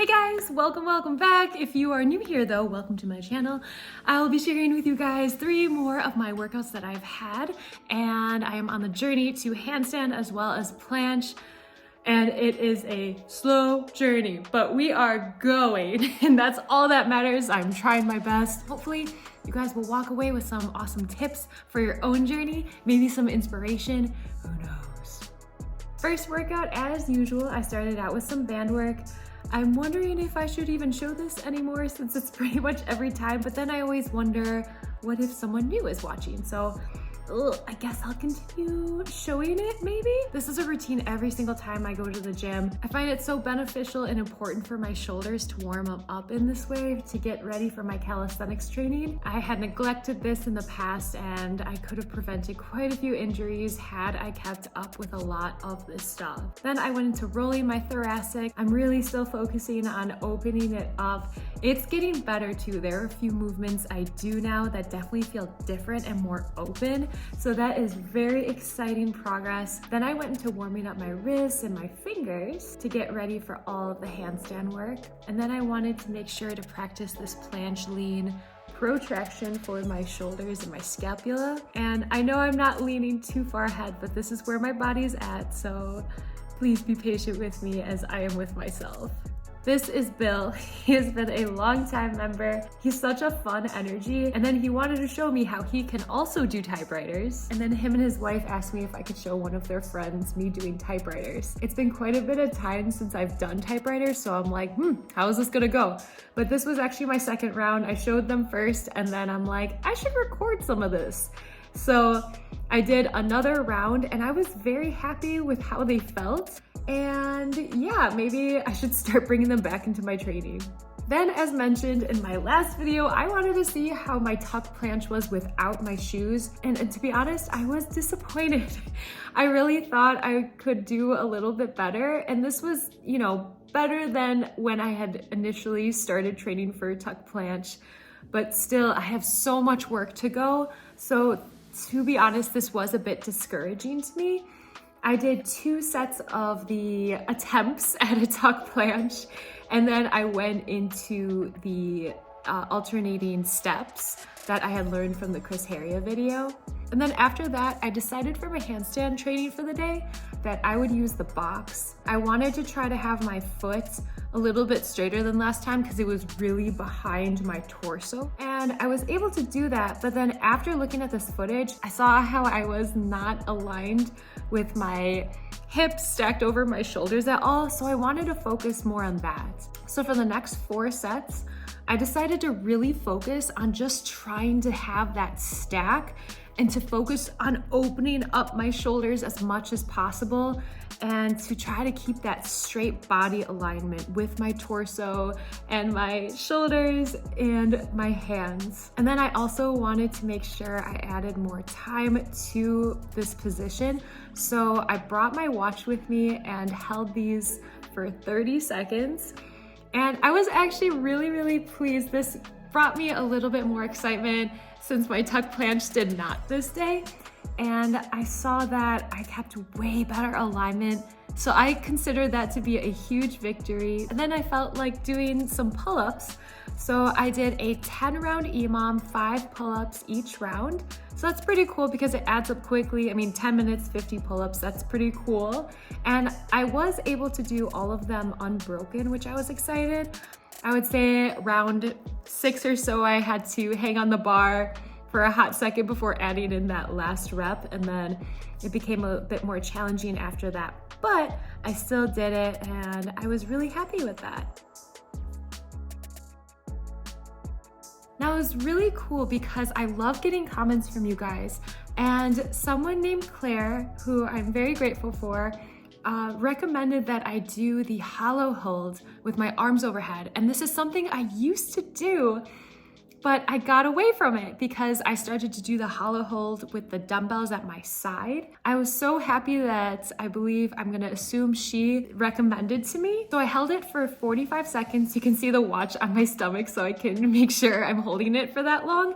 Hey guys, welcome back. If you are new here though, welcome to my channel. I'll be sharing with you guys 3 more of my workouts that I've had, and I am on the journey to handstand as well as planche, and it is a slow journey, but we are going and that's all that matters. I'm trying my best. Hopefully you guys will walk away with some awesome tips for your own journey, maybe some inspiration, who knows. First workout, as usual, I started out with some band work. I'm wondering if I should even show this anymore since it's pretty much every time, but then I always wonder, what if someone new is watching? So I guess I'll continue showing it maybe. This is a routine every single time I go to the gym. I find it so beneficial and important for my shoulders to warm them up in this way to get ready for my calisthenics training. I had neglected this in the past and I could have prevented quite a few injuries had I kept up with a lot of this stuff. Then I went into rolling my thoracic. I'm really still focusing on opening it up. It's getting better too. There are a few movements I do now that definitely feel different and more open. So that is very exciting progress. Then I went into warming up my wrists and my fingers to get ready for all of the handstand work. And then I wanted to make sure to practice this planche lean protraction for my shoulders and my scapula. And I know I'm not leaning too far ahead, but this is where my body's at. So please be patient with me as I am with myself. This is Bill. He has been a long-time member. He's such a fun energy. And then he wanted to show me how he can also do typewriters. And then him and his wife asked me if I could show one of their friends me doing typewriters. It's been quite a bit of time since I've done typewriters, so I'm like, how is this gonna go? But this was actually my second round. I showed them first, and then I'm like, I should record some of this. So I did another round, and I was very happy with how they felt. And yeah, maybe I should start bringing them back into my training. Then, as mentioned in my last video, I wanted to see how my tuck planche was without my shoes. And to be honest, I was disappointed. I really thought I could do a little bit better. And this was, better than when I had initially started training for tuck planche. But still, I have so much work to go. So to be honest, this was a bit discouraging to me. I did 2 sets of the attempts at a tuck planche, and then I went into the alternating steps that I had learned from the Chris Heria video. And then after that, I decided for my handstand training for the day that I would use the box. I wanted to try to have my foot a little bit straighter than last time because it was really behind my torso. And I was able to do that, but then after looking at this footage, I saw how I was not aligned with my hips stacked over my shoulders at all, so I wanted to focus more on that. So for the next 4 sets, I decided to really focus on just trying to have that stack and to focus on opening up my shoulders as much as possible and to try to keep that straight body alignment with my torso and my shoulders and my hands. And then I also wanted to make sure I added more time to this position. So I brought my watch with me and held these for 30 seconds. And I was actually really pleased. This brought me a little bit more excitement since my tuck planche did not this day. And I saw that I kept way better alignment. So I considered that to be a huge victory. And then I felt like doing some pull-ups. So I did a 10-round EMOM, 5 pull-ups each round. So that's pretty cool because it adds up quickly. 10 minutes, 50 pull-ups, that's pretty cool. And I was able to do all of them unbroken, which I was excited. I would say round 6 or so, I had to hang on the bar for a hot second before adding in that last rep, and then it became a bit more challenging after that. But I still did it, and I was really happy with that. Now it was really cool because I love getting comments from you guys, and someone named Claire, who I'm very grateful for, recommended that I do the hollow hold with my arms overhead. And this is something I used to do, but I got away from it because I started to do the hollow hold with the dumbbells at my side. I was so happy that I'm gonna assume she recommended to me. So I held it for 45 seconds. You can see the watch on my stomach so I can make sure I'm holding it for that long.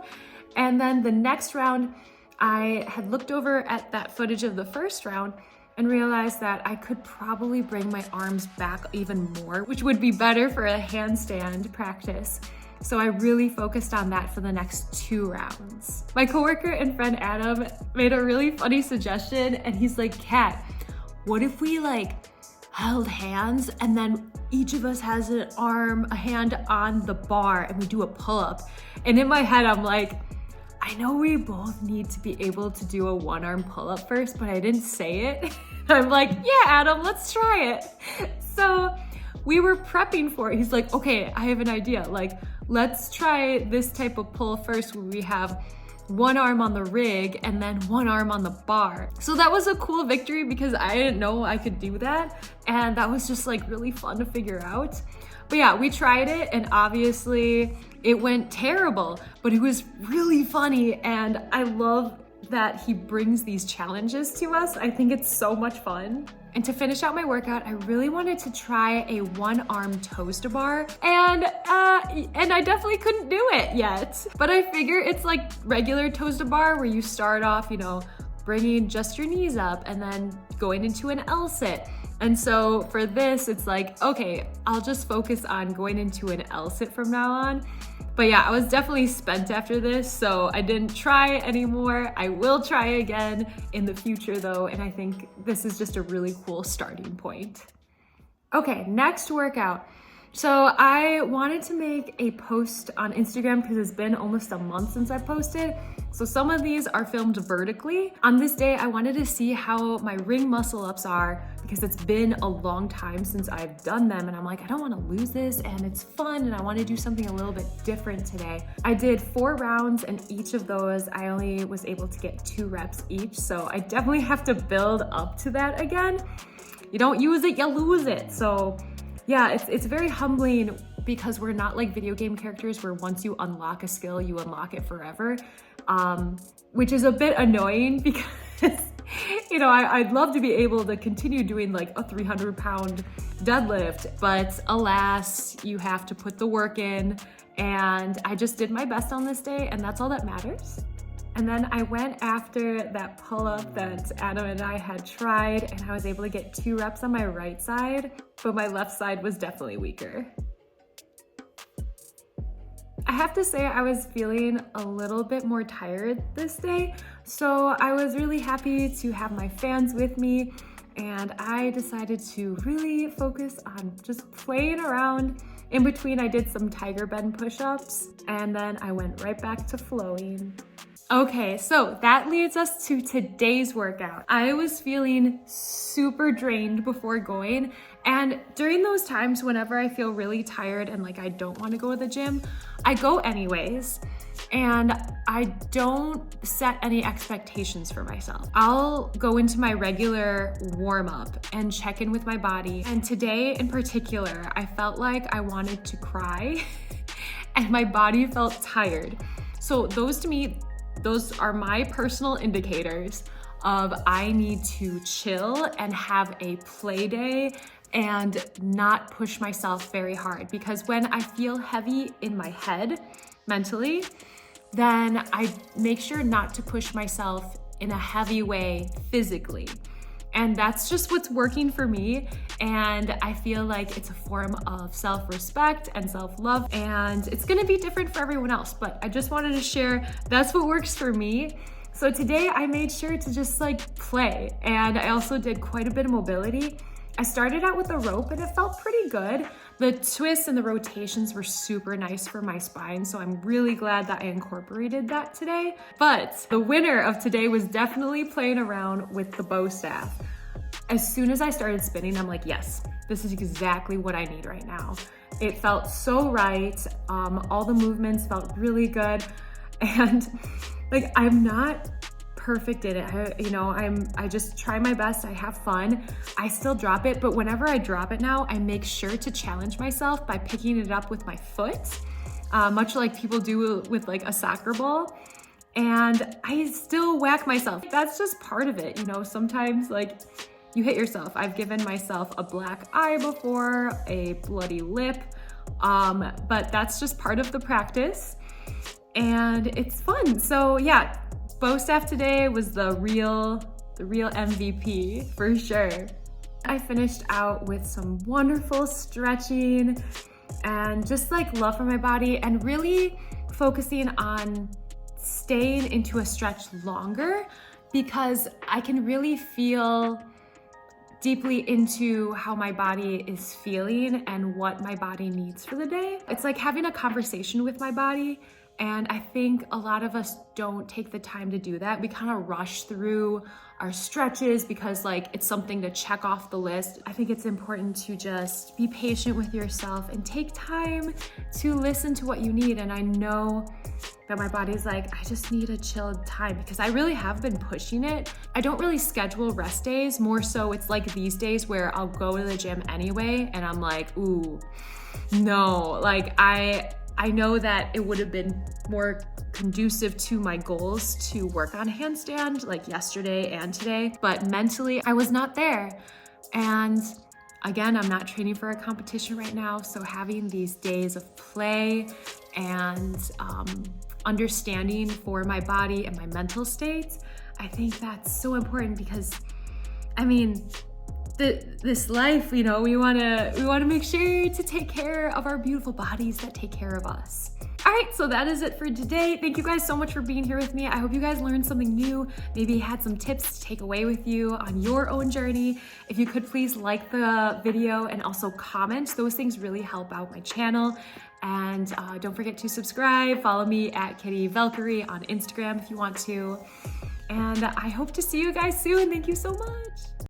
And then the next round, I had looked over at that footage of the first round, and realized that I could probably bring my arms back even more, which would be better for a handstand practice. So I really focused on that for the next 2 rounds. My coworker and friend Adam made a really funny suggestion, and he's like, Kat, what if we like held hands and then each of us has a hand on the bar and we do a pull-up? And in my head, I'm like, I know we both need to be able to do a 1-arm pull-up first, but I didn't say it. I'm like, yeah, Adam, let's try it. So we were prepping for it. He's like, okay, I have an idea. Like, let's try this type of pull first where we have 1 arm on the rig and then 1 arm on the bar. So that was a cool victory because I didn't know I could do that. And that was just like really fun to figure out. But yeah, we tried it and obviously it went terrible, but it was really funny. And I love that he brings these challenges to us. I think it's so much fun. And to finish out my workout, I really wanted to try a 1-arm toes to bar, and I definitely couldn't do it yet. But I figure it's like regular toes to bar where you start off, you know, bringing just your knees up and then going into an L sit. And so for this, it's like, okay, I'll just focus on going into an L sit from now on. But yeah, I was definitely spent after this, so I didn't try anymore. I will try again in the future though, and I think this is just a really cool starting point. Okay, next workout. So I wanted to make a post on Instagram because it's been almost a month since I posted. So some of these are filmed vertically. On this day, I wanted to see how my ring muscle ups are because it's been a long time since I've done them. And I'm like, I don't want to lose this and it's fun and I want to do something a little bit different today. I did 4 rounds and each of those, I only was able to get 2 reps each. So I definitely have to build up to that again. You don't use it, you lose it. So yeah, it's very humbling because we're not like video game characters where once you unlock a skill, you unlock it forever, which is a bit annoying because, you know, I'd love to be able to continue doing like a 300-pound deadlift, but alas, you have to put the work in, and I just did my best on this day, and that's all that matters. And then I went after that pull-up that Adam and I had tried, and I was able to get 2 reps on my right side, but my left side was definitely weaker. I have to say I was feeling a little bit more tired this day, so I was really happy to have my fans with me, and I decided to really focus on just playing around. In between, I did some tiger bend push-ups, and then I went right back to flowing. Okay, so that leads us to today's workout. I was feeling super drained before going, and during those times whenever I feel really tired and like I don't want to go to the gym, I go anyways, and I don't set any expectations for myself. I'll go into my regular warm-up and check in with my body, and today in particular, I felt like I wanted to cry and my body felt tired. So those are my personal indicators of I need to chill and have a play day and not push myself very hard, because when I feel heavy in my head mentally, then I make sure not to push myself in a heavy way physically. And that's just what's working for me. And I feel like it's a form of self-respect and self-love, and it's gonna be different for everyone else, but I just wanted to share that's what works for me. So today I made sure to just like play, and I also did quite a bit of mobility. I started out with a rope and it felt pretty good. The twists and the rotations were super nice for my spine, so I'm really glad that I incorporated that today. But the winner of today was definitely playing around with the bow staff. As soon as I started spinning, I'm like, yes, this is exactly what I need right now. It felt so right. All the movements felt really good. And like, I'm not perfect in it. I just try my best. I have fun. I still drop it, but whenever I drop it now, I make sure to challenge myself by picking it up with my foot, much like people do with like a soccer ball. And I still whack myself. That's just part of it. You know, sometimes like you hit yourself. I've given myself a black eye before, a bloody lip, but that's just part of the practice and it's fun. So yeah, bow staff today was the real the real MVP for sure. I finished out with some wonderful stretching and just like love for my body and really focusing on staying into a stretch longer because I can really feel deeply into how my body is feeling and what my body needs for the day. It's like having a conversation with my body, and I think a lot of us don't take the time to do that. We kind of rush through our stretches because like it's something to check off the list. I think it's important to just be patient with yourself and take time to listen to what you need. And I know that my body's like, I just need a chilled time because I really have been pushing it. I don't really schedule rest days, more so it's like these days where I'll go to the gym anyway and I'm like, ooh, no, like I know that it would have been more conducive to my goals to work on handstand like yesterday and today, but mentally I was not there. And again, I'm not training for a competition right now, so having these days of play and understanding for my body and my mental state, I think that's so important because, I mean, this life, you know, we wanna make sure to take care of our beautiful bodies that take care of us. All right, so that is it for today. Thank you guys so much for being here with me. I hope you guys learned something new, maybe had some tips to take away with you on your own journey. If you could please like the video and also comment, those things really help out my channel. And don't forget to subscribe, follow me at Kitty Valkyrie on Instagram if you want to. And I hope to see you guys soon. Thank you so much.